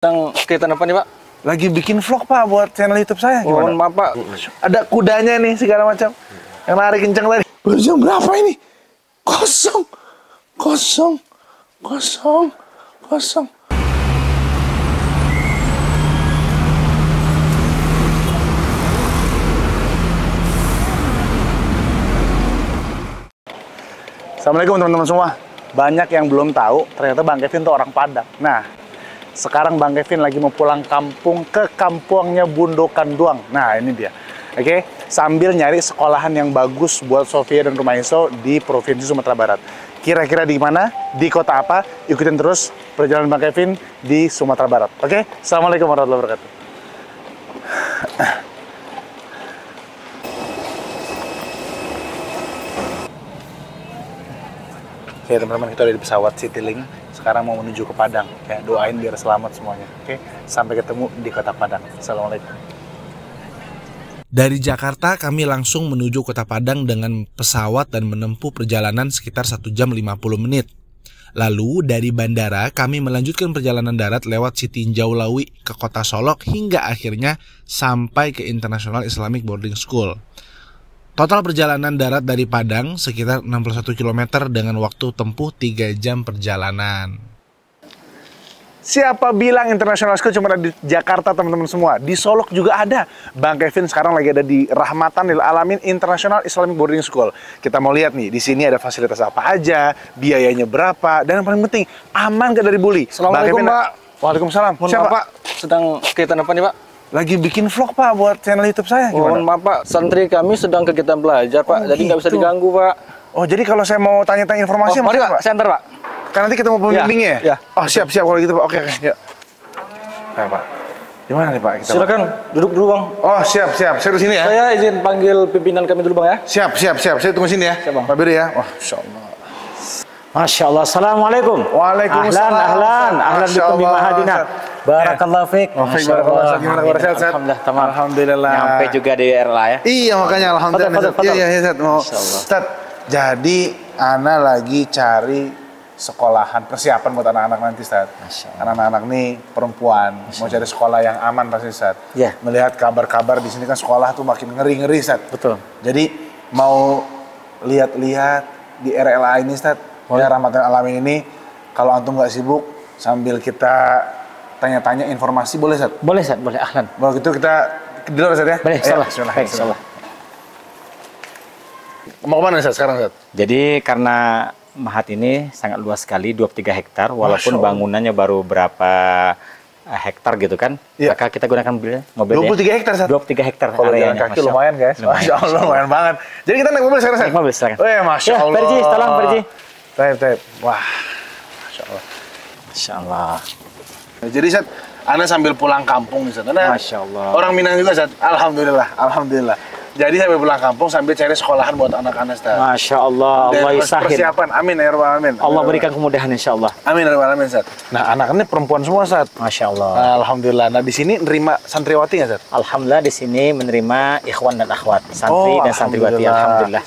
Kegiatan apa nih, Pak? Lagi bikin vlog, Pak, buat channel YouTube saya. Mohon maaf, Pak. Ada kudanya nih, segala macam. Yang lari kencang tadi. Baru jam berapa ini? Kosong. Assalamualaikum teman-teman semua. Banyak yang belum tahu, ternyata Bang Kevin tuh orang Padang. Nah, sekarang Bang Kevin lagi mau pulang kampung ke kampungnya Bundokanduang. Nah, ini dia. Oke, sambil nyari sekolahan yang bagus buat Sofia dan Rumaiso di Provinsi Sumatera Barat. Kira-kira di mana? Di kota apa? Ikutin terus perjalanan Bang Kevin di Sumatera Barat. Oke? Assalamualaikum warahmatullahi wabarakatuh. Oke teman-teman, kita udah di pesawat Citylink. Sekarang mau menuju ke Padang. Ya, doain biar selamat semuanya. Oke, sampai ketemu di kota Padang. Assalamualaikum. Dari Jakarta kami langsung menuju kota Padang dengan pesawat dan menempuh perjalanan sekitar 1 jam 50 menit. Lalu dari bandara kami melanjutkan perjalanan darat lewat Sitinjau Lawi ke kota Solok hingga akhirnya sampai ke International Islamic Boarding School. Total perjalanan darat dari Padang sekitar 61 km dengan waktu tempuh 3 jam perjalanan. Siapa bilang International School cuma ada di Jakarta, teman-teman semua? Di Solok juga ada. Bang Kevin sekarang lagi ada di Rahmatan Lil Alamin International Islamic Boarding School. Kita mau lihat nih, di sini ada fasilitas apa aja, biayanya berapa, dan yang paling penting, aman gak dari bully? Assalamualaikum, Pak. Waalaikumsalam. Siapa, Pak? Sedang kegiatan apa nih, Pak? Lagi bikin vlog, Pak, buat channel YouTube saya. Mohon maaf, Pak. Santri kami sedang kegiatan belajar, Pak. Jadi nggak bisa gitu. diganggu, Pak. Oh, jadi kalau saya mau tanya-tanya informasi, Mari, Pak? saya antar, Pak. Kan nanti kita mau pembimbingnya Ya. Oh, siap kalau gitu, Pak. Oke. Yuk. Nah, Pak. Di mana nih, Pak? Kita, Silakan, duduk dulu, Bang. Oh, siap. Saya di sini ya. Saya izin panggil pimpinan kami dulu, Bang, ya. Siap. Saya tunggu sini ya. Siap, Bang. Pak Biri ya. Wah, insyaallah. Masya Allah. Assalamualaikum. Waalaikumsalam. Ahlan bikum di Mahadina. Barakallahu fiik. Masya Allah. Gimana kabar, sehat? Alhamdulillah, tamam. Alhamdulillah. Nyampe juga di RLA ya. Iya, makanya alhamdulillah. Fadal. Iya, Ustaz. Mau Masyaallah. Ustaz, jadi ana lagi cari sekolahan persiapan buat anak-anak nanti, Ustaz. Karena anak-anak nih perempuan, mau cari sekolah yang aman pasti, Ustaz. Iya. Melihat kabar-kabar di sini kan sekolah tuh makin ngeri-ngeri, Ustaz. Betul. Jadi mau lihat-lihat di RLA ini, Ustaz. Ya, Rahmatan Alamin ini, kalau antum nggak sibuk, sambil kita tanya-tanya informasi, boleh, Ustaz? Boleh, Ustaz, boleh. Ahlan. Kalau gitu kita di luar, Ustaz, ya? Boleh, Ayo, insyaallah. Baik, insyaallah. Mau kemana, Ustaz, sekarang, Ustaz? Jadi karena Mahat ini sangat luas sekali, 23 hektar, walaupun bangunannya baru berapa hektar gitu kan, Iya. maka kita gunakan mobil 23 hektar, Ustaz? 23 hektar Kalau jalan areanya. kaki lumayan, guys. Masya Allah, lumayan banget. Jadi kita naik mobil sekarang, Ustaz? Naik mobil, silakan. Masya Ya, Allah. Perji, tolong Perji. Taib. Wah, Masya Allah. Masya Allah. Jadi, Ustaz, Anda sambil pulang kampung nih, Ustaz. Anda Masya Allah. orang Minang juga, Ustaz. Alhamdulillah. Jadi sambil pulang kampung sambil cari sekolahan buat anak-anak, Ustaz. Masya Allah. Dan Allah harus yusahil. persiapan. Amin ya rabbal alamin. Allah berikan kemudahan insya Allah. Amin ya rabbal alamin, Ustaz. Nah, anak-anaknya perempuan semua, Ustaz. Masya Allah. Alhamdulillah. Nah, di sini nerima santriwati nggak, Ustaz? Alhamdulillah di sini menerima ikhwan dan akhwat, santri dan santriwati. Alhamdulillah.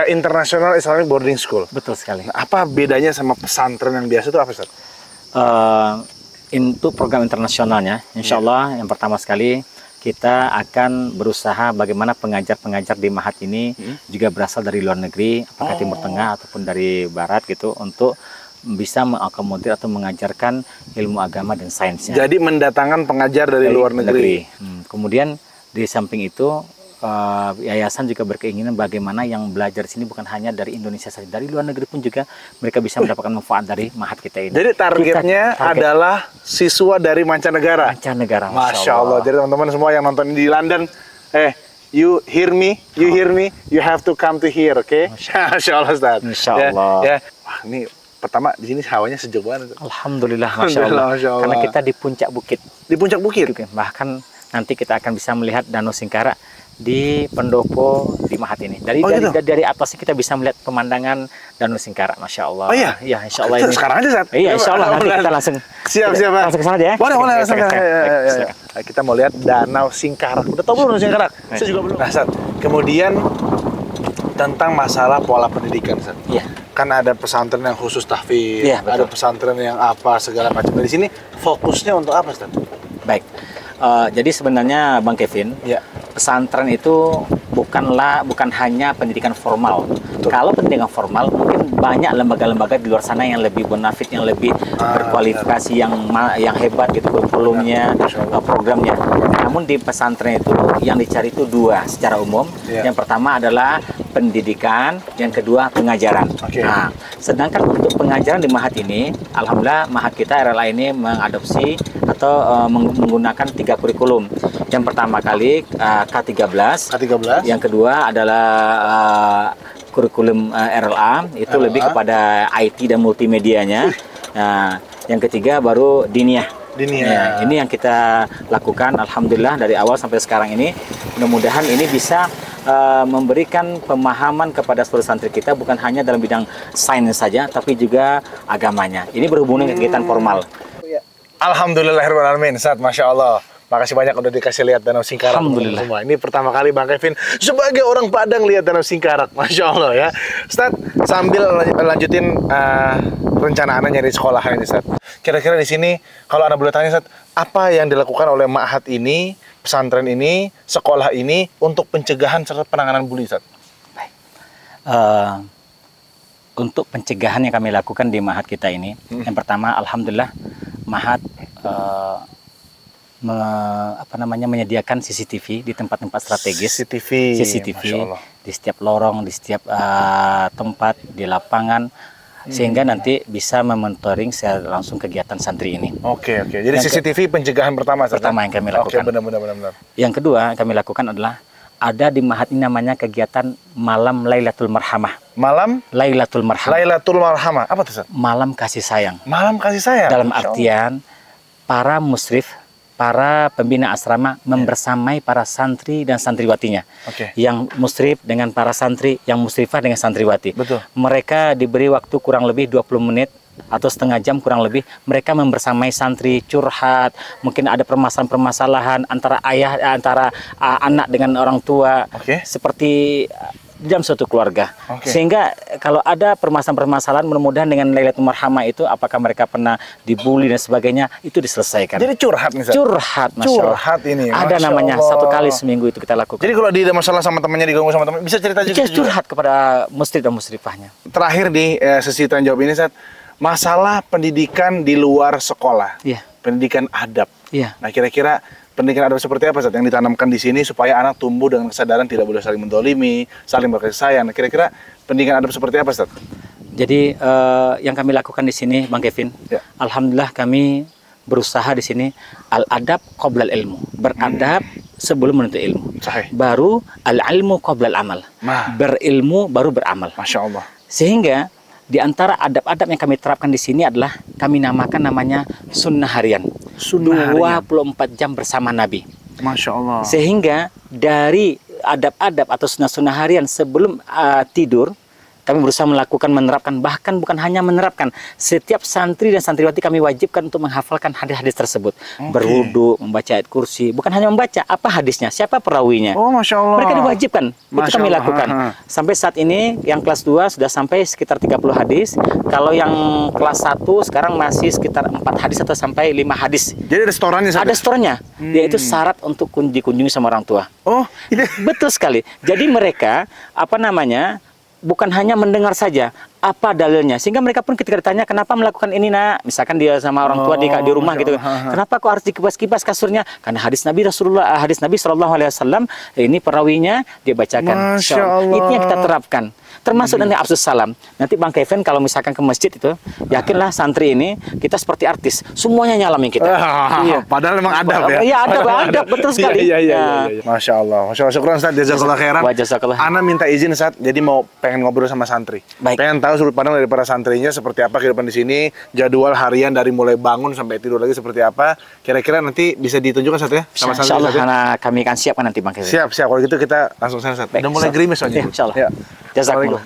International Islamic Boarding School. Betul sekali. Nah, apa bedanya sama pesantren yang biasa itu apa, Ustaz? Untuk program internasionalnya, insya Allah yang pertama sekali kita akan berusaha bagaimana pengajar-pengajar di Mahat ini juga berasal dari luar negeri, apakah Timur Tengah ataupun dari Barat gitu, untuk bisa mengakomodir atau mengajarkan ilmu agama dan sainsnya. Jadi mendatangkan pengajar dari luar negeri. Kemudian di samping itu yayasan juga berkeinginan bagaimana yang belajar di sini bukan hanya dari Indonesia saja, dari luar negeri pun juga mereka bisa mendapatkan manfaat dari Mahat kita ini. Jadi targetnya adalah siswa dari mancanegara. Mancanegara. Masya Allah. Jadi teman-teman semua yang nonton di London, you hear me, you have to come to here, oke? Masya Allah, Ustaz. Insya Allah. Ya. Wah, ini pertama di sini hawanya sejuk banget. Alhamdulillah, Masya Allah. Karena kita di puncak bukit. Di puncak bukit. Bahkan nanti kita akan bisa melihat Danau Singkara di pendopo di Mahat ini. Dari atasnya kita bisa melihat pemandangan Danau Singkara, Masya Allah. Oh iya? Iya, Insya Allah ini. Sekarang aja, Ustaz. Iya, Insya Allah nanti kita langsung. Siap. Langsung ke sana aja ya. Boleh. Silakan. Nah, kita mau lihat Danau Singkarak. Udah tahu belum Danau Singkarak? Saya juga belum. Nah, Ustaz, kemudian tentang masalah pola pendidikan, Ustaz. Iya. kan ada pesantren yang khusus tahfidz, Iya, betul. ada pesantren yang apa segala macam. Di sini fokusnya untuk apa, Ustaz? Baik. Jadi sebenarnya Bang Kevin, Ya. pesantren itu bukan hanya pendidikan formal. Betul. Kalau pendidikan formal, mungkin banyak lembaga-lembaga di luar sana yang lebih bonafit, yang lebih berkualifikasi, yang hebat gitu kurikulumnya, programnya. Namun di pesantren itu yang dicari itu dua secara umum. Ya. Yang pertama adalah pendidikan, yang kedua pengajaran. Oke. Nah, sedangkan untuk pengajaran di Mahat ini, alhamdulillah Mahat kita RLA ini mengadopsi atau menggunakan 3 kurikulum. Yang pertama kali K13, K13. yang kedua adalah kurikulum RLA, itu RLA. lebih kepada IT dan multimedianya. Nah, yang ketiga baru diniyah. Ya, ini yang kita lakukan alhamdulillah dari awal sampai sekarang ini. Mudah-mudahan ini bisa memberikan pemahaman kepada seluruh santri kita bukan hanya dalam bidang sains saja tapi juga agamanya. Ini berhubungan dengan kegiatan formal. Alhamdulillahirrahmanirrahim, Ustaz, Masya Allah. Makasih banyak udah dikasih lihat Danau Singkarak. Alhamdulillah. Semua. Ini pertama kali Bang Kevin sebagai orang Padang lihat Danau Singkarak. Masya Allah ya. Ustaz, sambil lanjutin rencana Anda nyari sekolahan ini, Ustaz. Kira-kira di sini, kalau Anda boleh tanya, Ustaz, apa yang dilakukan oleh Ma'had ini, pesantren ini, sekolah ini untuk pencegahan serta penanganan bully, Ustaz? Baik. Untuk pencegahan yang kami lakukan di Mahat kita ini, yang pertama, alhamdulillah, Mahat menyediakan CCTV di tempat-tempat strategis. CCTV Masya Allah. di setiap lorong, di setiap tempat, di lapangan, sehingga nanti bisa memonitoring secara langsung kegiatan santri ini. Oke. Jadi CCTV pencegahan pertama, Ustaz? Pertama yang kami lakukan. Oke, benar. Yang kedua yang kami lakukan adalah ada di Mahat ini namanya kegiatan Malam Lailatul Marhamah. Malam Lailatul Marhamah. Lailatul Marhamah. Apa tuh, Ustaz? Malam kasih sayang. Malam kasih sayang. Dalam Masya Allah. artian para musrif, para pembina asrama membersamai para santri dan santriwatinya. Oke. Yang musrif dengan para santri, yang musrifah dengan santriwati. Betul. Mereka diberi waktu kurang lebih 20 menit atau setengah jam kurang lebih, mereka membersamai santri, curhat, mungkin ada permasalahan-permasalahan antara anak dengan orang tua, Oke. seperti dalam suatu keluarga. Oke. Sehingga kalau ada permasalahan-permasalahan, mudah-mudahan dengan Lailatul Marhamah itu, apakah mereka pernah dibully dan sebagainya, itu diselesaikan. Jadi curhat nih, Ustaz? Curhat, Masya Allah. Curhat ini, Ada Masya namanya, Allah. 1 kali seminggu itu kita lakukan. Jadi kalau dia ada masalah sama temannya, diganggu sama teman, bisa cerita juga? Curhat kepada musrif dan musrifahnya. Terakhir di sesi tanya jawab ini, Ustaz, masalah pendidikan di luar sekolah. Iya. Pendidikan adab. Iya. Nah, kira-kira pendidikan adab seperti apa, Ustaz, yang ditanamkan di sini supaya anak tumbuh dengan kesadaran tidak boleh saling mendolimi, saling berkasih sayang. Nah, kira-kira pendidikan adab seperti apa, Ustaz? Jadi yang kami lakukan di sini, Bang Kevin, Ya. alhamdulillah kami berusaha di sini al-adab qoblal ilmu, beradab sebelum menuntut ilmu. Sahih. Baru al-ilmu qoblal amal, Nah. berilmu baru beramal. Masya Allah. Sehingga di antara adab-adab yang kami terapkan di sini adalah kami namakan namanya sunnah harian. Sunnah harian. 24 jam bersama Nabi. Masya Allah. Sehingga dari adab-adab atau sunnah-sunnah harian sebelum tidur, kami berusaha menerapkan, bahkan bukan hanya menerapkan, setiap santri dan santriwati kami wajibkan untuk menghafalkan hadis-hadis tersebut. Berwudu, membaca ayat kursi, bukan hanya membaca, apa hadisnya, siapa perawinya. Oh, Masya Allah. Mereka diwajibkan, itu Masya kami Allah. lakukan. Sampai saat ini yang kelas 2 sudah sampai sekitar 30 hadis. Kalau yang kelas 1 sekarang masih sekitar 4 hadis atau sampai 5 hadis. Jadi ada setorannya, Ustaz? Ada setorannya, yaitu syarat untuk dikunjungi sama orang tua. Oh, ini. Betul sekali. Jadi mereka bukan hanya mendengar saja, apa dalilnya, sehingga mereka pun ketika ditanya kenapa melakukan ini, nak, misalkan dia sama orang tua di rumah gitu, kenapa kok harus dikipas-kipas kasurnya, karena hadis Nabi Shallallahu Alaihi Wasallam, ini perawinya dia bacakan. Masya Allah. Itu yang kita terapkan, termasuk nanti absus salam. Nanti Bang Kevin kalau misalkan ke masjid itu, yakinlah santri ini kita seperti artis, semuanya nyalamin kita. Iya. Padahal memang adab ya. Iya, adab, betul sekali. Iya. Masya Allah. Masya Allah. Syukran, Ustaz. Jazakallah khairan. Wa jazakallah. Ana minta izin, Ustaz. Jadi mau pengen ngobrol sama santri. Baik. Pengen tahu sudut pandang dari para santrinya seperti apa kehidupan di sini, jadwal harian dari mulai bangun sampai tidur lagi seperti apa. Kira-kira nanti bisa ditunjukkan, Ustaz, ya? Sama Insya santri, Allah, Ustaz, ya? kami akan siapkan nanti Bang Kevin. Siap. Kalau gitu kita langsung sana, Ustaz. Baik, Udah mulai insya- gerimis soalnya. Iya, insya Allah. Ya. Jazakumullah.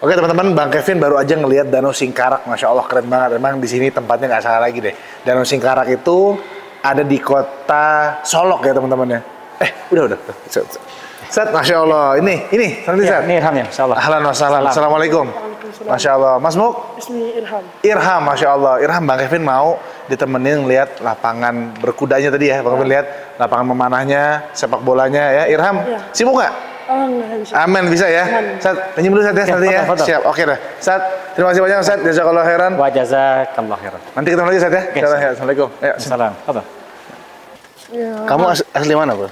Oke, teman-teman, Bang Kevin baru aja ngelihat Danau Singkarak. Masya Allah, keren banget. Emang di sini tempatnya nggak salah lagi deh. Danau Singkarak itu ada di kota Solok ya, teman-teman ya. Udah. Ustaz, Masya Allah. Ini, nanti Ya, Ustaz. ini Ilham ya, insya Allah. Ahlan wa sahlan. Salam. Assalamualaikum. Masya Allah. Mas Muk? Ismi Irham. Irham, Masya Allah. Irham, Bang Kevin mau ditemenin lihat lapangan berkudanya tadi ya. Bang Kevin lihat lapangan memanahnya, sepak bolanya ya. Irham, sibuk nggak? Amin, bisa ya. Sat, pinjam dulu Sat ya, nanti ya. Siap, oke dah. Sat, terima kasih banyak Sat. Jazakallah khairan. Wa jazakallah khairan. Nanti ketemu lagi Sat ya. Assalamualaikum. Ayo, Salam. Apa? kamu asli mana, Bro?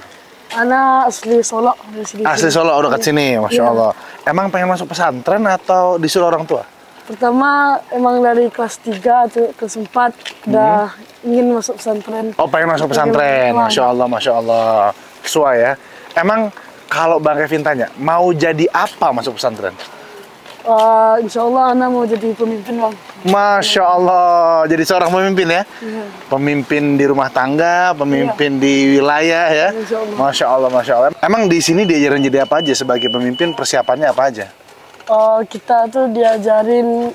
Anak asli Solo. Asli Solo, udah dekat sini, Masya Allah. Emang pengen masuk pesantren atau disuruh orang tua? Pertama emang dari kelas 3 atau kelas 4 udah ingin masuk pesantren. Oh, pengen masuk pesantren, Masya Allah, Masya Allah. Sesuai ya. Emang kalau Bang Kevin tanya, mau jadi apa masuk pesantren? Insya Allah anak mau jadi pemimpin, Bang. Masya Allah, jadi seorang pemimpin ya? Pemimpin di rumah tangga, pemimpin di wilayah ya? Insya Allah. Masya Allah, Masya Allah. Emang di sini diajarin jadi apa aja sebagai pemimpin, persiapannya apa aja? Kita tuh diajarin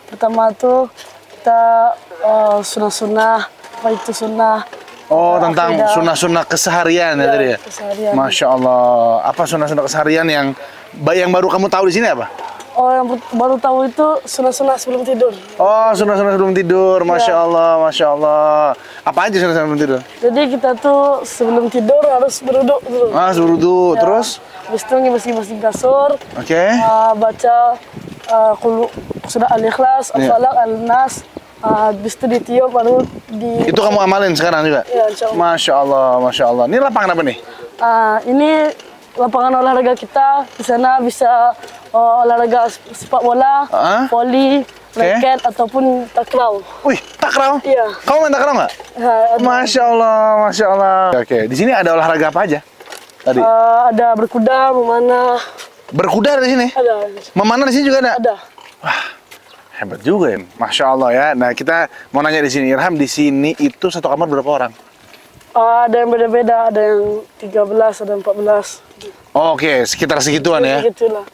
pertama tuh kita sunnah-sunnah, apa itu sunnah. Oh, tentang sunnah-sunnah keseharian ya tadi ya? Keseharian. Masya Allah. Apa sunnah-sunnah keseharian yang baru kamu tahu di sini apa? Oh, yang baru tahu itu sunnah-sunnah sebelum tidur. Oh, sunnah-sunnah sebelum tidur. Masya Allah, Masya Allah. Apa aja sunnah sebelum tidur? Jadi kita tuh sebelum tidur harus berwudu dulu. Berwudu, terus? Habis itu ngibas-ngibas kasur. Oke. Baca sudah Al-Ikhlas, Al-Falaq, Al-Nas. Habis itu ditiup baru di... Itu kamu amalin sekarang juga? Ya, insya Allah. Masya Allah, Masya Allah. Ini lapangan apa nih? Ini lapangan olahraga kita. Di sana bisa olahraga sepak bola, voli, raket, ataupun takraw. Wih, takraw? Iya. Kamu main takraw nggak? Masya Allah, Masya Allah. Oke, di sini ada olahraga apa aja? Tadi? Ada berkuda, memanah. Berkuda di sini? Ada. Memanah di sini juga ada? Ada. Wah, hebat juga ya. Masya Allah ya. Nah, kita mau nanya di sini, Irham, di sini itu satu kamar berapa orang? Ada yang beda-beda, ada yang 13, ada yang 14. Oh, oke, sekitar segituan ya? Segitulah.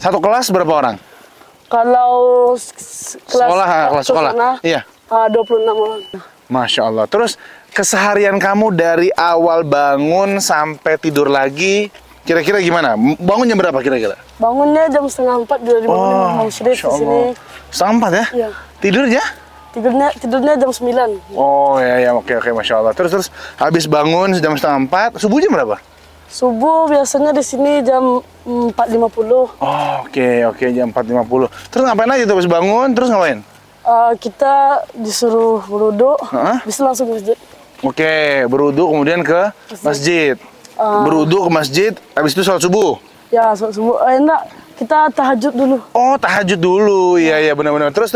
Satu kelas berapa orang? Kalau kelas sekolah? Iya. 26 orang. Masya Allah. Terus keseharian kamu dari awal bangun sampai tidur lagi, kira-kira gimana? Bangun jam berapa kira-kira? Bangunnya jam 3:30 dari bangun masjid di sini. 3:30 ya? Iya. Tidurnya? Tidurnya jam 9. Oh ya, oke, Masya Allah. Terus habis bangun jam 3:30, subuh jam berapa? Subuh biasanya di sini jam 4:50. Oh, oke, jam 4:50. Terus ngapain aja tuh habis bangun, terus ngapain? Kita disuruh berwudu, bisa langsung ke masjid. Oke, berwudu kemudian ke masjid. Berwudu ke masjid, habis itu sholat subuh? Ya, sholat subuh. Enggak, kita tahajud dulu. Oh, tahajud dulu. Iya, benar-benar. Terus.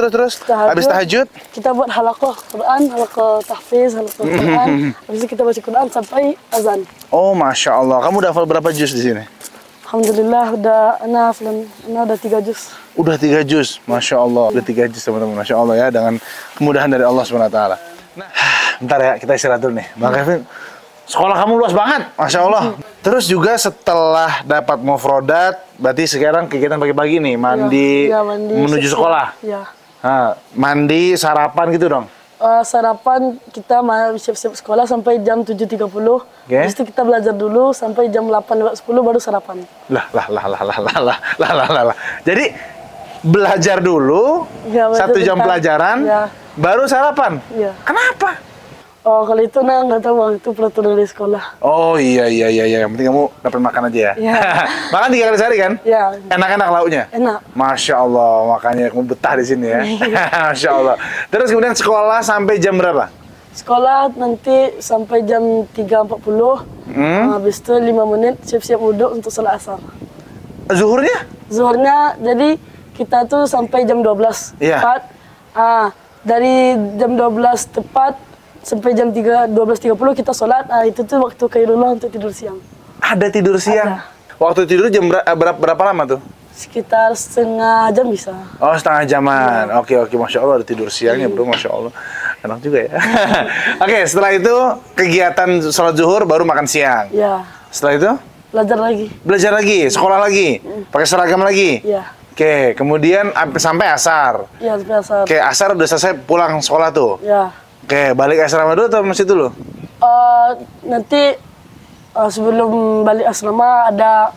Habis tahajud? Kita buat halaqah Quran, halaqah tahfiz, halaqah Quran. Habis itu kita baca Quran sampai azan. Oh, Masya Allah. Kamu udah hafal berapa juz di sini? Alhamdulillah, ana udah 3 juz. Udah 3 juz, Masya Allah. Udah 3 juz, teman-teman. Masya Allah ya, dengan kemudahan dari Allah SWT. Nah, bentar ya, kita istirahat dulu nih. Bang Kevin, sekolah kamu luas banget, Masya Allah. Terus juga setelah dapat mufrodat, berarti sekarang kegiatan pagi-pagi nih, mandi, mandi menuju sekolah. Iya. Mandi, sarapan gitu dong? Sarapan kita siap-siap sekolah sampai jam 7:30. Habis itu kita belajar dulu sampai jam 8:10 baru sarapan. Lah. Jadi belajar dulu, 1 jam pelajaran, baru sarapan? Iya. Kenapa? Kalau itu nggak tahu, Bang, itu peraturan dari sekolah. Oh iya, yang penting kamu dapat makan aja ya? Iya. Makan 3 kali sehari kan? Iya. Enak-enak lauknya? Enak. Masya Allah, makanya kamu betah di sini ya? Masya Allah. Terus kemudian sekolah sampai jam berapa? Sekolah nanti sampai jam 3:40. Habis itu 5 menit siap-siap wudhu untuk sholat asar. Zuhurnya? Zuhurnya, jadi kita tuh sampai jam 12 tepat. Dari jam 12 tepat sampai jam 12:30 kita sholat. Itu tuh waktu khairullah untuk tidur siang. Ada tidur siang? Ada. Waktu tidur jam berapa lama tuh? Sekitar setengah jam bisa. Oh, setengah jaman. Oke, Masya Allah, ada tidur siangnya bro, Masya Allah. Enak juga ya. Oke, setelah itu kegiatan sholat zuhur baru makan siang. Ya. Setelah itu? Belajar lagi, sekolah lagi, pakai seragam lagi. Iya. Oke, kemudian sampai asar. Iya, sampai asar. Oke, asar udah selesai pulang sekolah tuh. Ya. Oke, balik asrama dulu atau masih dulu? Nanti sebelum balik asrama ada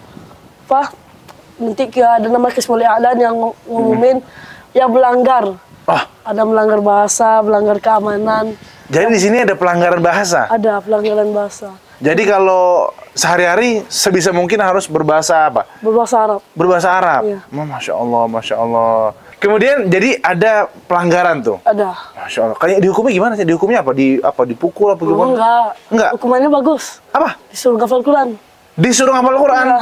nanti ada nama Kismul I'lan yang ngumumin yang melanggar. Oh, Ada melanggar bahasa, melanggar keamanan. jadi di sini ada pelanggaran bahasa. Ada pelanggaran bahasa. Jadi kalau sehari-hari sebisa mungkin harus berbahasa apa? Berbahasa Arab. Berbahasa Arab. Iya. Masya Allah, Masya Allah. Kemudian jadi ada pelanggaran tuh. Ada. Masya Allah. Kayak dihukumnya gimana sih? Dihukumnya apa? Dipukul apa gimana? Enggak. Hukumannya bagus. Apa? Disuruh hafal Quran. Disuruh hafal Quran. Iya.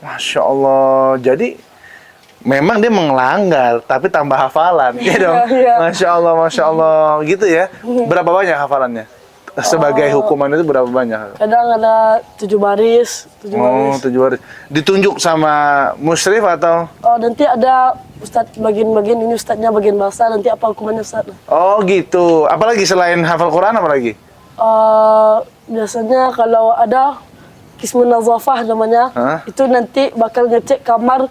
Masya Allah. Jadi memang dia melanggar, tapi tambah hafalan. Iya dong. Iya. Masya Allah, Masya Allah. Gitu ya. Berapa banyak hafalannya? Sebagai hukuman itu berapa banyak? Kadang ada 7 baris. 7 Oh, baris. 7 baris. Ditunjuk sama musyrif atau? Oh, nanti ada Ustadz bagian-bagian ini, Ustadznya bagian bahasa, nanti apa hukumannya Ustadz? Oh gitu. Apalagi selain hafal Quran apalagi? Biasanya kalau ada Kismun Nazafah namanya, Hah? itu nanti bakal ngecek kamar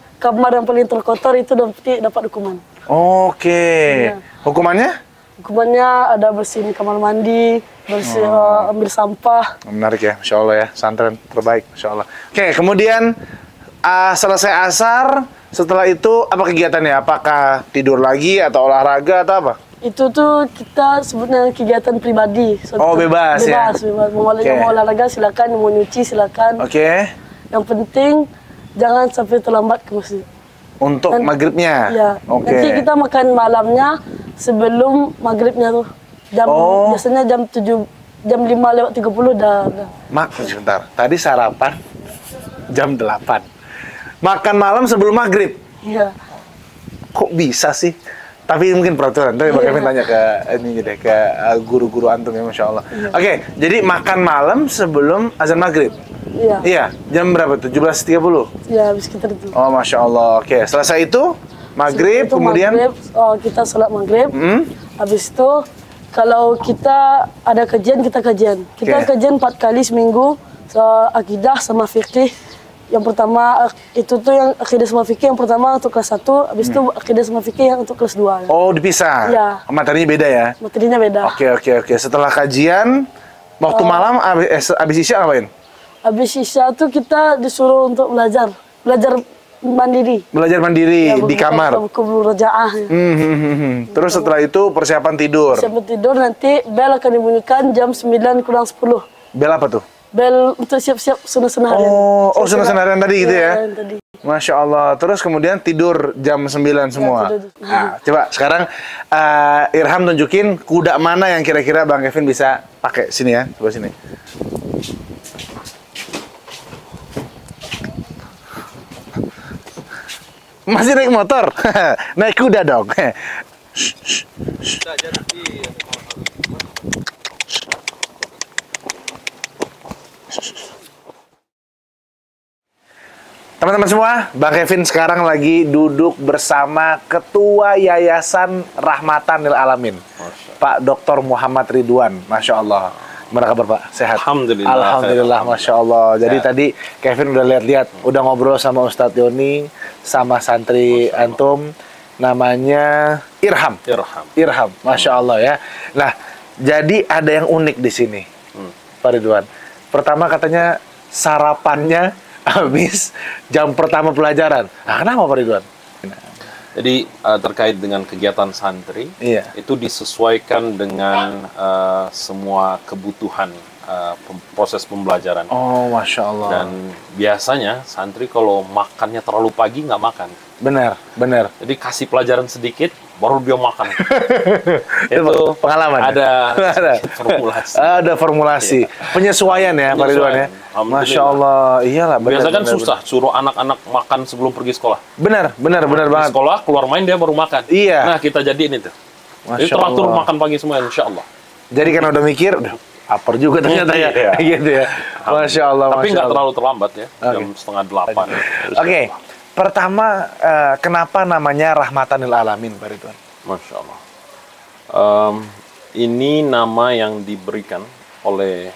yang paling terkotor itu nanti dapat hukuman. Oke. Iya. Hukumannya? Hukumannya ada bersihin kamar mandi, ambil sampah. Menarik ya, Masya Allah ya. Santren terbaik, Masya Allah. Oke, kemudian selesai asar, setelah itu apa kegiatannya? Apakah tidur lagi atau olahraga atau apa? Itu tuh kita sebutnya kegiatan pribadi. Oh, bebas ya? Bebas. Mau Oke. olahraga silakan, mau nyuci silakan. Oke. Yang penting jangan sampai terlambat ke masjid. Untuk maghribnya? Ya. Oke. Nanti kita makan malamnya sebelum maghribnya tuh. Oh. Biasanya jam 5:30 dah. Sebentar. Tadi sarapan jam 8. Makan malam sebelum maghrib. Iya. Kok bisa sih? Tapi mungkin peraturan. Tapi Pak Kevin tanya ke ini deh, ke guru-guru antum ya, Masya Allah. Oke, jadi makan malam sebelum azan maghrib. Iya. Iya, jam berapa tuh? 17.30. Ya, habis kita itu. Oh, Masya Allah. Oke, selesai itu maghrib, Itu kemudian maghrib, kita sholat maghrib. Hmm? Habis itu kalau kita ada kajian, kita kajian. Kita Oke. kajian 4 kali seminggu, akidah sama fikih. Yang pertama itu tuh yang akidah sama fikih yang pertama untuk kelas 1, habis itu akidah sama fikih yang untuk kelas 2. Oh, dipisah. Iya. Materinya beda ya. Materinya beda. Oke. Setelah kajian, waktu malam abis isya ngapain? Habis isya tuh kita disuruh untuk belajar mandiri. Belajar mandiri di kamar. Buku murojaah. Ya. Terus setelah itu persiapan tidur. Sampai tidur nanti bel akan dibunyikan jam 9 kurang 10. Bel apa tuh? Bel untuk siap-siap sunah-sunah harian. Sunah harian tadi gitu ya? Yang tadi. Masya Allah. Terus kemudian tidur jam 9 semua. tidur. Nah, coba sekarang Irham tunjukin kuda mana yang kira-kira Bang Kevin bisa pakai. Sini ya, coba sini. Masih naik motor? Naik kuda dong. Teman-teman semua, Bang Kevin sekarang lagi duduk bersama Ketua Yayasan Rahmatan Lil Alamin, Pak Dr. Muhammad Ridwan. Masya Allah. Gimana kabar Pak? Sehat? Alhamdulillah. Alhamdulillah, Masya Allah. Jadi tadi Kevin udah lihat-lihat, udah ngobrol sama Ustadz Yoni, sama santri antum, namanya Irham. Irham, Masya Allah ya. Nah, jadi ada yang unik di sini, Pak Ridwan. Pertama katanya sarapannya habis jam pertama pelajaran. Nah, kenapa Pak Ridwan? Jadi terkait dengan kegiatan santri, Iya. itu disesuaikan dengan semua kebutuhan proses pembelajaran. Oh, Masya Allah. Dan biasanya santri kalau makannya terlalu pagi nggak makan. Benar. Jadi kasih pelajaran sedikit, baru dia makan. Itu pengalaman. Ada formulasi. Ada formulasi. Penyesuaian ya Pak Ridwan ya. Alhamdulillah. Masya Allah. Iyalah. Biasa kan susah, suruh anak-anak makan sebelum pergi sekolah. Benar Di banget. sekolah, keluar main dia baru makan. Iya. Nah, kita jadiin itu. Jadi Masya teratur Allah. makan pagi semua, insya Allah. Jadi karena udah mikir, udah lapar juga ternyata ya. Iya. Gitu ya. Masya Allah. Tapi Masya nggak Allah. terlalu terlambat ya, jam setengah 8. Oke. Pertama, kenapa namanya Rahmatan Lil Alamin, Pak Ridwan? Masya Allah. Ini nama yang diberikan oleh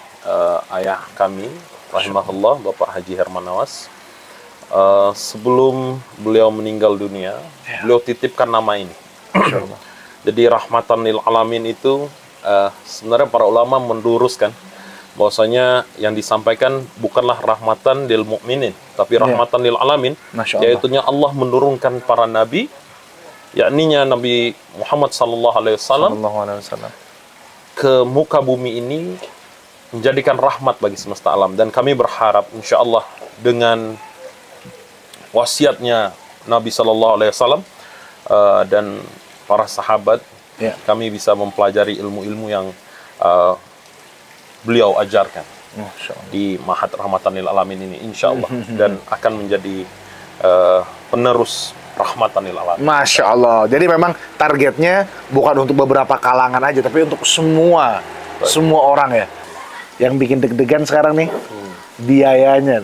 ayah kami, rahimahullah, Bapak Haji Herman Nawas. Sebelum beliau meninggal dunia, beliau titipkan nama ini. Jadi Rahmatan Lil Alamin itu sebenarnya para ulama meluruskan bahwasanya yang disampaikan bukanlah rahmatan lil mukminin, tapi rahmatan lil alamin, yaitunya Allah menurunkan para nabi, yakninya Nabi Muhammad sallallahu alaihi wasallam ke muka bumi ini menjadikan rahmat bagi semesta alam. Dan kami berharap insya Allah dengan wasiatnya Nabi sallallahu alaihi wasallam dan para sahabat, kami bisa mempelajari ilmu-ilmu yang beliau ajarkan di Mahat Rahmatan lil Alamin ini insya Allah, dan akan menjadi penerus Rahmatan lil Alamin. Masya Allah. Jadi memang targetnya bukan untuk beberapa kalangan aja, tapi untuk semua orang ya. Yang bikin deg-degan sekarang nih biayanya.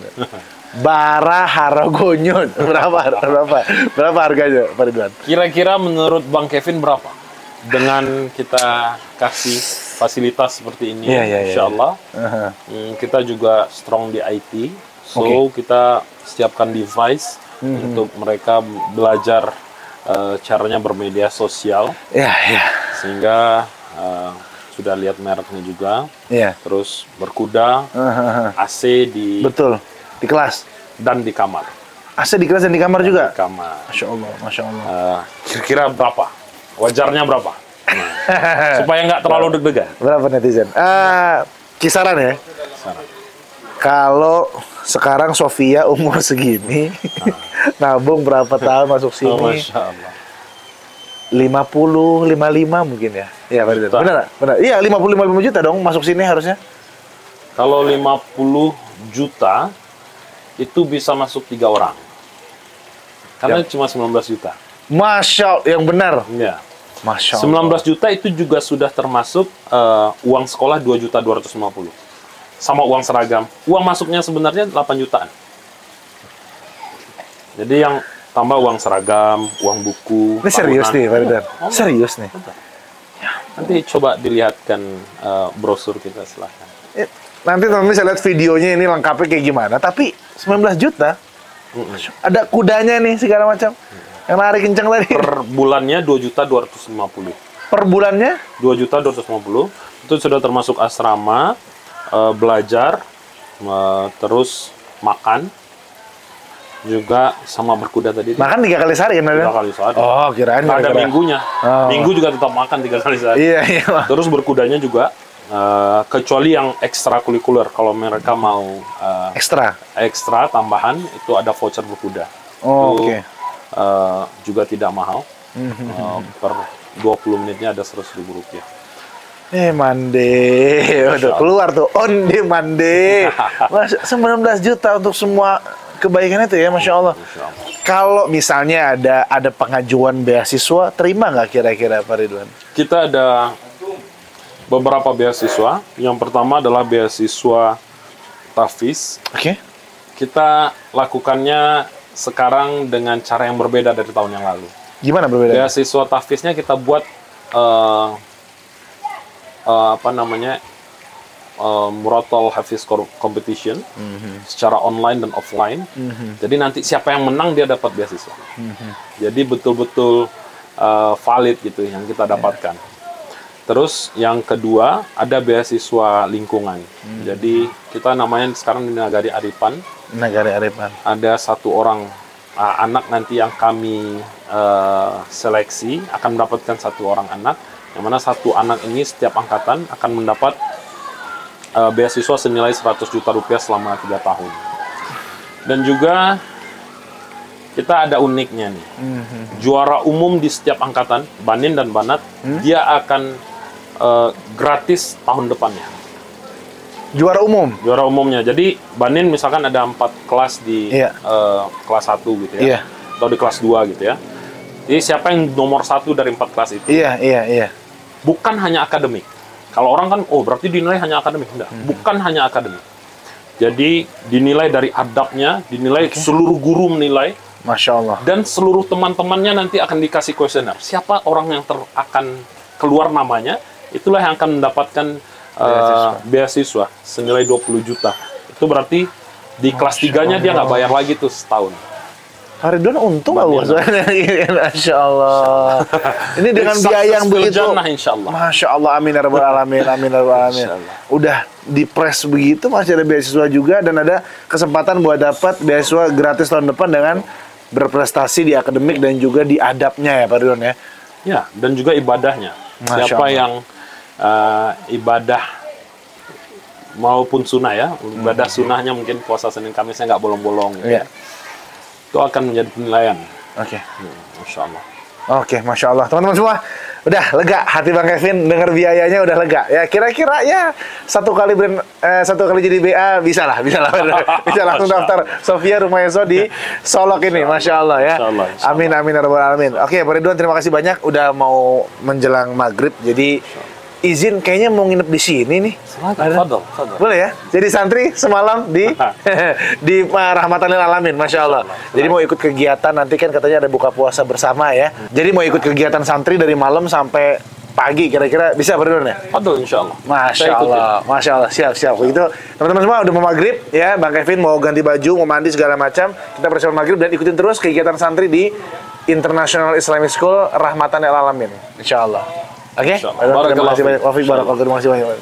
Bara Haragonyo berapa harganya, Pak Ridwan? Kira-kira menurut Bang Kevin berapa? Dengan kita kasih fasilitas seperti ini, insya Allah. Kita juga strong di IT, so kita siapkan device untuk mereka belajar caranya bermedia sosial. Sehingga sudah lihat mereknya juga. Terus berkuda, AC di di kelas dan di kamar. AC di kelas dan di kamar juga. Di kamar. Masya Allah, Masya Allah. Kira-kira berapa? Wajarnya berapa? Supaya nggak terlalu deg-degan. Berapa netizen? Kisaran ya. Kalau sekarang Sofia umur segini, nabung berapa tahun masuk sini? Masya Allah. 50, 55 mungkin ya. Iya, Pak Ridwan. Benar, benar. Iya, 55 juta dong masuk sini harusnya. Kalau 50 juta itu bisa masuk 3 orang. Karena cuma 19 juta. Masya Allah, yang benar. Ya. Masya Allah. 19 juta itu juga sudah termasuk uang sekolah 2.250.000. Sama uang seragam. Uang masuknya sebenarnya 8 jutaan. Jadi yang tambah uang seragam, uang buku. Ini serius nih, Pak Ridwan. Serius nih. Nanti coba dilihatkan brosur kita, silahkan. Nanti bisa lihat videonya ini lengkapnya kayak gimana. Tapi 19 juta, ada kudanya nih segala macam. Yang lari kencang tadi. Per bulannya 2.250.000. Per bulannya? 2.250.000. Itu sudah termasuk asrama, belajar, terus makan, juga sama berkuda tadi. Makan 3 kali sehari kan? 3 kali sehari. Oh, kirain ada minggunya. Minggu juga tetap makan 3 kali sehari. Iya. Terus berkudanya juga, kecuali yang ekstrakurikuler. Kalau mereka mau ekstra tambahan, itu ada voucher berkuda. Oke. Juga tidak mahal. Per 20 menitnya ada Rp100.000. Mande, udah keluar tuh onde mande. 19 juta untuk semua kebaikan itu ya, Masya Allah. Kalau misalnya ada pengajuan beasiswa, terima nggak kira-kira, Pak Ridwan? Kita ada beberapa beasiswa. Yang pertama adalah beasiswa Tahfiz. Oke. Kita lakukannya sekarang dengan cara yang berbeda dari tahun yang lalu. Gimana berbeda? Beasiswa Tahfiznya kita buat Muratal Hafiz Competition secara online dan offline. Jadi nanti siapa yang menang dia dapat beasiswa. Jadi betul-betul valid gitu yang kita dapatkan. Terus yang kedua ada beasiswa lingkungan. Jadi kita namanya sekarang di Nagari Aripan. Nagari Aripan. Ada 1 orang anak nanti yang kami seleksi akan mendapatkan 1 orang anak. Yang mana 1 anak ini setiap angkatan akan mendapat beasiswa senilai 100 juta rupiah selama 3 tahun. Dan juga kita ada uniknya nih. Juara umum di setiap angkatan, Banin dan Banat, dia akan gratis tahun depannya. Juara umum? Juara umumnya. Jadi Banin misalkan ada 4 kelas di kelas 1 gitu ya. Atau di kelas 2 gitu ya. Jadi siapa yang nomor 1 dari 4 kelas itu? Iya. Bukan hanya akademik. Kalau orang kan, oh berarti dinilai hanya akademik. Enggak, bukan hanya akademik. Jadi dinilai dari adabnya, dinilai seluruh guru menilai. Masya Allah. Dan seluruh teman-temannya nanti akan dikasih kuesioner. Siapa orang yang akan keluar namanya, itulah yang akan mendapatkan beasiswa senilai 20 juta. Itu berarti di kelas 3-nya dia nggak bayar lagi tuh setahun. Pak Ridwan untung nggak bos? Masya Allah. Ini dengan biaya yang begitu. Insya Allah. Masya Allah, amin ya rabbal alamin, amin ya rabbal alamin. Udah dipres begitu, masih ada beasiswa juga dan ada kesempatan buat dapat beasiswa gratis tahun depan dengan berprestasi di akademik dan juga di adabnya ya Pak Ridwan ya. Ya, dan juga ibadahnya. Siapa yang ibadah maupun sunnah ya, ibadah sunnahnya mungkin puasa Senin Kamisnya nggak bolong-bolong gitu. Iya. Itu akan menjadi penilaian. Oke. Masya Allah. Oke, Masya Allah. Teman-teman semua, udah lega hati Bang Kevin dengar biayanya udah lega. Ya kira-kira ya satu kali jadi BA bisa lah. Bisa langsung daftar Sofia Rumayeso di Solok ini, Masya Allah ya. Insya Allah. Amin amin ya rabbal alamin. Oke, Pak Ridwan terima kasih banyak udah mau menjelang maghrib. Jadi izin kayaknya mau nginep di sini nih. Fadol. Boleh ya? Jadi santri semalam di Rahmatan lil Alamin, Masya Allah. Jadi mau ikut kegiatan, nanti kan katanya ada buka puasa bersama ya. Jadi mau ikut kegiatan santri dari malam sampai pagi, kira-kira bisa berdua ya? Fadol insya Allah. Masya Allah, Masya Allah, siap. Begitu teman-teman semua udah mau maghrib ya, Bang Kevin mau ganti baju, mau mandi segala macam. Kita persiapan maghrib dan ikutin terus kegiatan santri di International Islamic School Rahmatan lil Alamin, Insya Allah. Oke? Terima kasih banyak. Wafiq barakallahu, terima kasih banyak.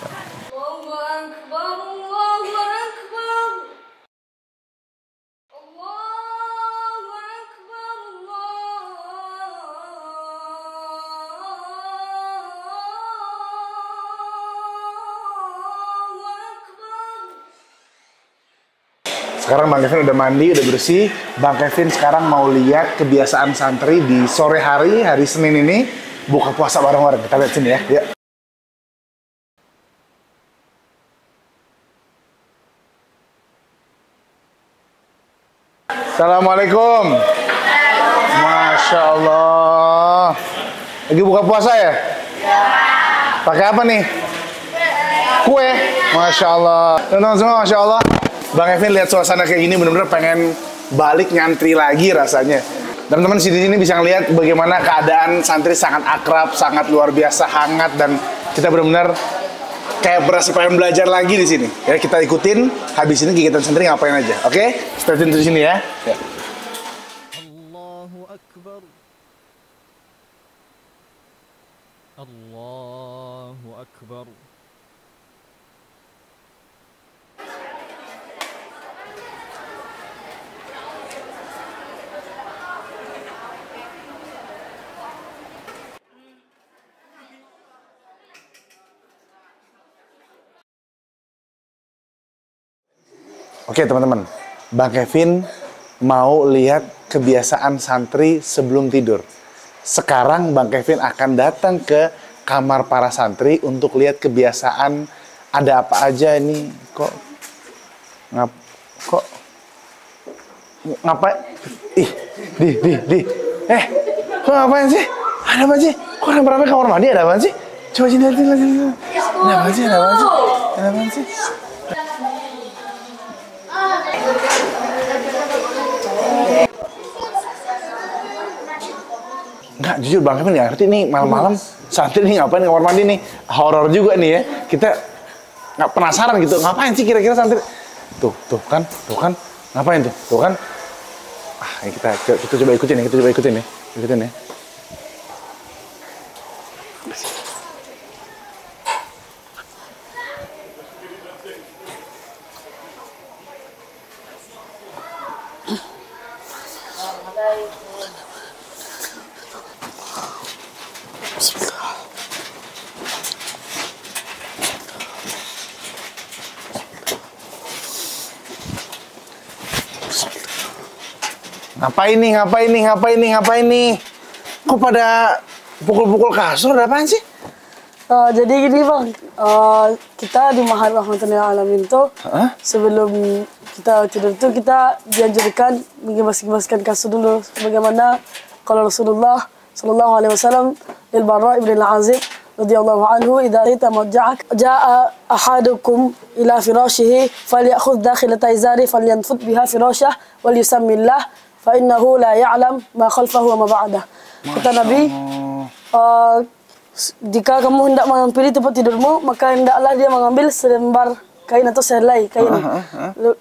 Sekarang Bang Kevin udah mandi, udah bersih. Bang Kevin sekarang mau lihat kebiasaan santri di sore hari Senin ini buka puasa bareng-bareng. Kita lihat sini ya. Ya. Assalamualaikum. Masya Allah. Lagi buka puasa ya? Ya. Pakai apa nih? Kue. Masya Allah. Teman-teman semua, Masya Allah. Bang Kevin lihat suasana kayak gini bener-bener pengen balik nyantri lagi rasanya. Teman-teman di sini bisa ngelihat bagaimana keadaan santri sangat akrab, sangat luar biasa hangat dan kita benar-benar kayak berasa pengen belajar lagi di sini. Ya kita ikutin habis ini kegiatan santri ngapain aja. Oke? Stay tune di sini ya. Ya. Allahu Akbar. Allahu Akbar. Oke teman-teman, Bang Kevin mau lihat kebiasaan santri sebelum tidur. Sekarang Bang Kevin akan datang ke kamar para santri untuk lihat kebiasaan ada apa aja ini. Kok ngapain? Kok ngapain sih? Ada apa sih? Kok rame-rame kamar mandi ada apa sih? Coba sini lihat. Ada apa sih? Ada apa sih? Enggak, jujur Bang Kevin nggak ngerti nih malam-malam santri nih ngapain kamar mandi nih. Horor juga nih ya. Kita nggak penasaran gitu. Ngapain sih kira-kira santri? Tuh kan. Ngapain tuh? Tuh kan. Kita coba ikutin ya. Ikutin ya. Ngapain nih? Kok pada pukul-pukul kasur, ada apaan sih? Jadi gini Bang, kita di Mahat Rahmatan lil Alamin tuh sebelum kita tidur tuh kita dianjurkan mengebas-gebaskan kasur dulu. Bagaimana kalau Rasulullah sallallahu alaihi wasallam lil Barra ibn al-Azib radhiyallahu anhu idza rita madja'ak jaa ahadukum ila firashihi falyakhudh dakhilata izari falyanfud biha firashah wal yusammillah fa innahu la ya'lam ma khalfahu wa ma ba'dah. Kata Nabi, jika kamu hendak mengambil tempat tidurmu, maka hendaklah dia mengambil selembar kain atau selai kain.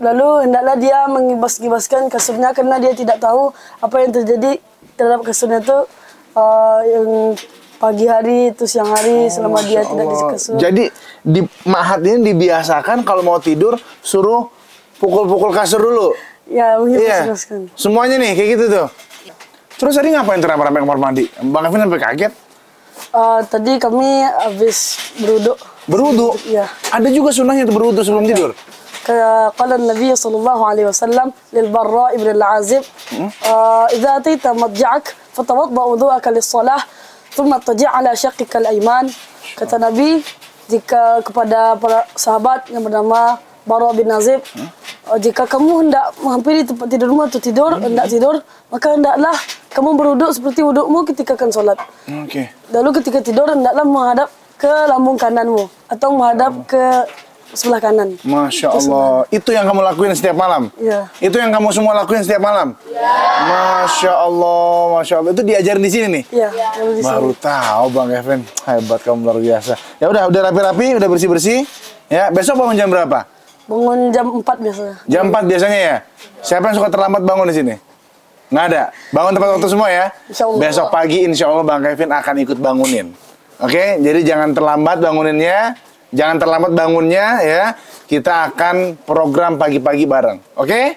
Lalu hendaklah dia mengibas-gibaskan kasurnya karena dia tidak tahu apa yang terjadi terhadap kasurnya itu yang pagi hari itu siang hari selama dia tidak di kasur. Jadi di Mahat ini dibiasakan kalau mau tidur suruh pukul-pukul kasur dulu. Ya, iya. Semuanya nih kayak gitu tuh. Terus tadi ngapain tuh rame-rame kamar mandi? Bang Kevin sampai kaget. Tadi kami habis berwudu. Berwudu? Iya. Ada juga sunnahnya tuh berwudu sebelum tidur. Qala Nabi sallallahu alaihi wasallam lil Barra ibn al-Azib, "Idza ataita madja'ak fatawadda wudu'aka lis-shalah, thumma taji' ala shaqqika al-ayman." Kata Nabi jika kepada para sahabat yang bernama Barra bin Azib, jika kamu hendak menghampiri tempat tidurmu atau hendak tidur, maka hendaklah kamu berwuduk seperti wudukmu ketika akan sholat. Lalu ketika tidur, hendaklah menghadap ke lambung kananmu atau menghadap ke sebelah kanan. Masya Allah. Itu yang kamu lakuin setiap malam? Iya. Itu yang kamu semua lakuin setiap malam? Iya. Masya Allah, Masya Allah. Itu diajarin di sini nih? Iya. Baru tahu Bang Kevin. Hebat kamu, luar biasa. Ya udah rapi-rapi, udah bersih-bersih. Ya, besok bangun jam berapa? Bangun jam 4 biasanya. Jam 4 biasanya ya? Siapa yang suka terlambat bangun di sini? Nggak ada? Bangun tepat waktu semua ya? Besok pagi insya Allah Bang Kevin akan ikut bangunin. Oke? Jadi jangan terlambat banguninnya. Jangan terlambat bangunnya ya. Kita akan program pagi-pagi bareng. Oke?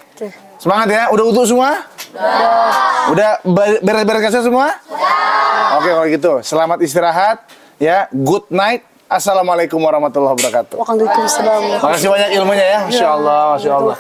Semangat ya? Udah utuh semua? Udah beres-beres kasur semua? Oke kalau gitu. Selamat istirahat ya. Good night. Assalamualaikum warahmatullahi wabarakatuh. Waalaikumsalam. Makasih banyak ilmunya ya. Masya Allah, Masya Allah.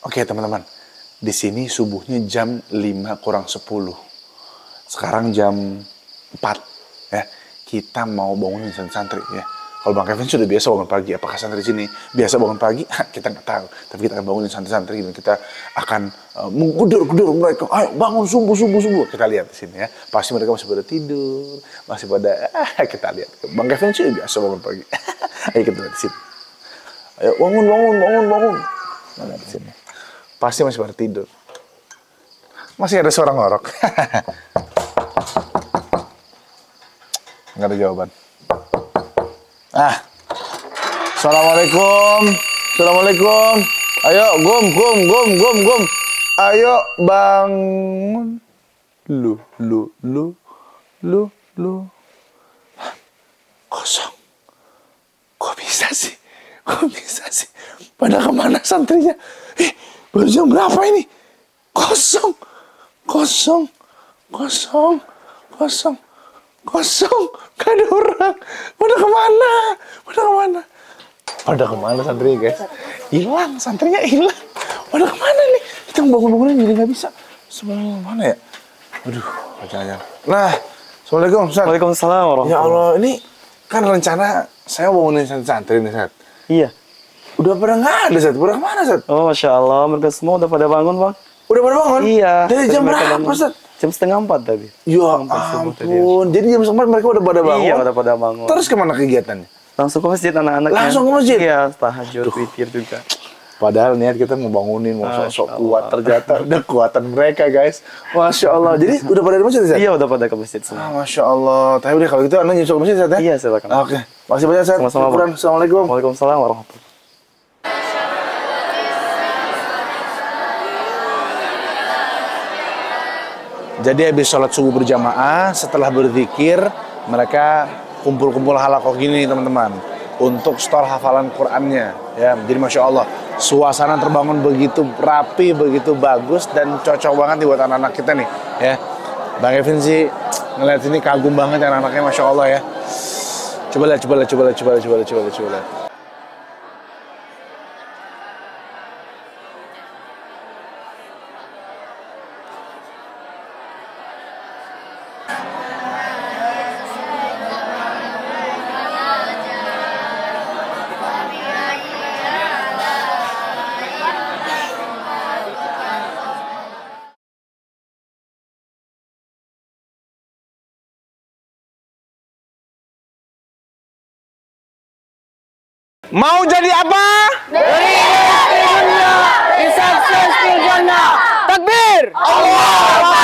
Oke teman-teman, di sini subuhnya jam 5 kurang 10. Sekarang jam 4 ya. Kita mau bangunin santri ya. Kalau Bang Kevin sudah biasa bangun pagi, apakah santri sini biasa bangun pagi? Kita nggak tahu. Tapi kita akan bangunin santri-santri dan kita akan menggudur mereka. Ayo bangun subuh. Kita lihat di sini ya. Pasti mereka masih pada tidur, masih pada kita lihat. Bang Kevin sudah biasa bangun pagi. Ayo kita lihat di sini. Ayo bangun. Mana di sini? Pasti masih pada tidur. Masih ada suara ngorok. Nggak ada jawaban. Assalamualaikum. Ayo, gum. Ayo bangun. Lu. Kosong. Kok bisa sih? Pada kemana santrinya? Baru jam berapa ini? Kosong. Gak ada orang. Pada kemana santrinya guys? Hilang, santrinya hilang. Pada kemana nih? Kita bangun-bangunin jadi gak bisa. Sebenarnya mana ya? Aduh, jangan. Nah, Assalamualaikum Ustaz. Waalaikumsalam warahmatullahi. Ya Allah, ini kan rencana saya bangunin santri nih Ustaz. Iya. Udah pada nggak ada, Zat? Udah kemana, Zat? Oh, Masya Allah. Mereka semua udah pada bangun, Bang. Udah pada bangun? Iya. Dari jam berapa, Zat? Jam 3:30 tadi. Ya ampun. Jadi jam 4 mereka udah pada bangun? Iya, udah pada bangun. Terus kemana kegiatannya? Langsung ke masjid anak-anaknya. Langsung ke masjid? Iya, tahajud, witir juga. Padahal niat kita mau bangunin, mau sok-sok kuat. Ternyata udah kuatan mereka, guys. Masya Allah. Jadi udah pada di masjid, Zat? Iya, udah pada ke masjid semua. Masya Allah. Tapi udah kalau gitu, Anda nyusul ke masjid, Zat, ya? Iya, silakan. Oke. Makasih banyak, Zat. Sama-sama, Bang. Assalamualaikum. Waalaikumsalam warahmatullahi. Jadi habis sholat subuh berjamaah, setelah berzikir, mereka kumpul-kumpul halakoh gini teman-teman. Untuk store hafalan Qur'annya. Ya, jadi Masya Allah, suasana terbangun begitu rapi, begitu bagus, dan cocok banget nih buat anak-anak kita nih. Ya, Bang Kevin sih ngeliat ini kagum banget anak-anaknya Masya Allah ya. Coba lihat. Mau jadi apa? Takbir! Allah